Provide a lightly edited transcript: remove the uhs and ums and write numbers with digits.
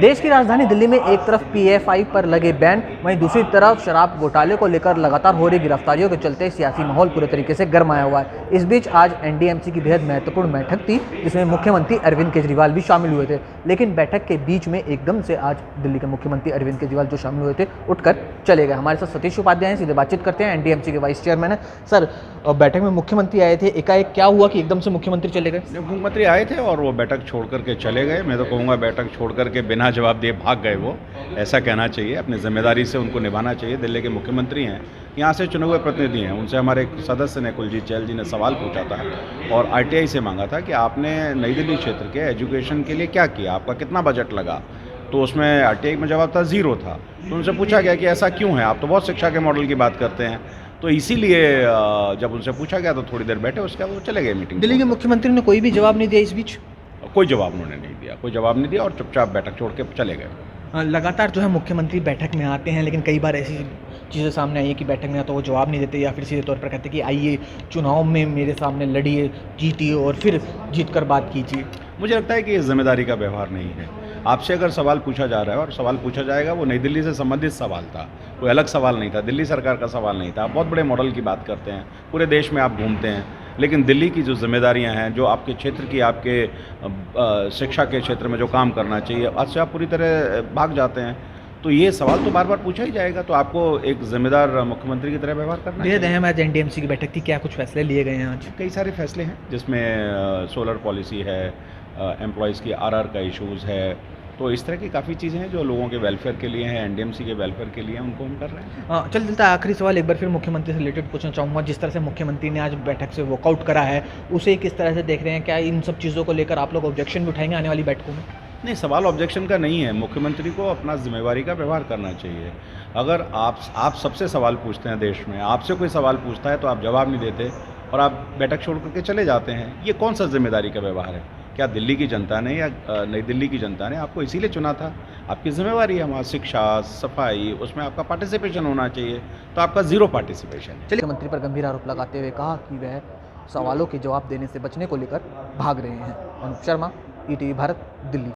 देश की राजधानी दिल्ली में एक तरफ पीएफआई पर लगे बैन, वहीं दूसरी तरफ शराब घोटाले को लेकर लगातार हो रही गिरफ्तारियों के चलते सियासी माहौल पूरे तरीके से गर्माया हुआ है। इस बीच आज एनडीएमसी की बेहद महत्वपूर्ण बैठक थी, जिसमें मुख्यमंत्री अरविंद केजरीवाल भी शामिल हुए थे। लेकिन बैठक के बीच में एकदम से आज दिल्ली के मुख्यमंत्री अरविंद केजरीवाल जो शामिल हुए थे उठकर चले गए। हमारे साथ सतीश उपाध्याय हैं, सीधे बातचीत करते हैं, एनडीएमसी के वाइस चेयरमैन है। सर, बैठक में मुख्यमंत्री आए थे, एकाएक क्या हुआ कि एकदम से मुख्यमंत्री चले गए? मुख्यमंत्री आए थे और वो बैठक छोड़ करके चले गए। मैं तो कहूँगा बैठक छोड़ करके बिना जवाब दिए भाग गए। वो ऐसा कहना चाहिए, अपनी जिम्मेदारी से उनको निभाना चाहिए। दिल्ली के मुख्यमंत्री हैं, यहाँ से चुने हुए प्रतिनिधि हैं। उनसे हमारे एक सदस्य ने, कुलजीत चहल जी ने सवाल पूछा था और आरटीआई से मांगा था कि आपने नई दिल्ली क्षेत्र के एजुकेशन के लिए क्या किया, आपका कितना बजट लगा। तो उसमें आरटीआई में जवाब था, ज़ीरो था। तो उनसे पूछा गया कि ऐसा क्यों है, आप तो बहुत शिक्षा के मॉडल की बात करते हैं। तो इसीलिए जब उनसे पूछा गया तो थोड़ी देर बैठे, उसके बाद वो चले गए मीटिंग। दिल्ली के मुख्यमंत्री ने कोई भी जवाब नहीं दिया इस बीच? कोई जवाब उन्होंने नहीं दिया, कोई जवाब नहीं दिया और चुपचाप बैठक छोड़ के चले गए। लगातार जो है मुख्यमंत्री बैठक में आते हैं, लेकिन कई बार ऐसी चीज़ें सामने आई है कि बैठक में या तो वो जवाब नहीं देते या फिर सीधे तौर पर कहते हैं कि आइए चुनाव में मेरे सामने लड़िए, जीतिए और फिर जीत कर बात कीजिए। मुझे लगता है कि ये जिम्मेदारी का व्यवहार नहीं है। आपसे अगर सवाल पूछा जा रहा है और सवाल पूछा जाएगा, वो नई दिल्ली से संबंधित सवाल था, कोई अलग सवाल नहीं था, दिल्ली सरकार का सवाल नहीं था। आप बहुत बड़े मॉडल की बात करते हैं, पूरे देश में आप घूमते हैं, लेकिन दिल्ली की जो जिम्मेदारियां हैं, जो आपके क्षेत्र की, आपके शिक्षा के क्षेत्र में जो काम करना चाहिए, उससे आप पूरी तरह भाग जाते हैं। तो ये सवाल तो बार बार पूछा ही जाएगा। तो आपको एक जिम्मेदार मुख्यमंत्री की तरह व्यवहार करना बेहद अहम आज एनडीएमसी की बैठक थी, क्या कुछ फैसले लिए गए हैं आज? कई सारे फैसले हैं, जिसमें सोलर पॉलिसी है, एम्प्लॉयज़ की आरआर का इशूज़ है। तो इस तरह की काफ़ी चीज़ें हैं जो लोगों के वेलफेयर के लिए हैं, एनडीएमसी के वेलफेयर के लिए हैं, उनको हम कर रहे हैं। चलता आखिरी सवाल एक बार फिर मुख्यमंत्री से रिलेटेड पूछना चाहूँगा। जिस तरह से मुख्यमंत्री ने आज बैठक से वॉकआउट करा है, उसे किस तरह से देख रहे हैं? क्या इन सब चीज़ों को लेकर आप लोग ऑब्जेक्शन भी उठाएंगे आने वाली बैठकों में? नहीं, सवाल ऑब्जेक्शन का नहीं है। मुख्यमंत्री को अपना जिम्मेवारी का व्यवहार करना चाहिए। अगर आप सबसे सवाल पूछते हैं देश में, आपसे कोई सवाल पूछता है तो आप जवाब नहीं देते और आप बैठक छोड़ करके चले जाते हैं, ये कौन सा जिम्मेदारी का व्यवहार है? क्या दिल्ली की जनता ने या नई दिल्ली की जनता ने आपको इसीलिए चुना था? आपकी जिम्मेवारी है वहाँ शिक्षा, सफाई, उसमें आपका पार्टिसिपेशन होना चाहिए। तो आपका ज़ीरो पार्टिसिपेशन है। चलिए, मंत्री पर गंभीर आरोप लगाते हुए कहा कि वह सवालों के जवाब देने से बचने को लेकर भाग रहे हैं। अनुप शर्मा, ईटीवी भारत, दिल्ली।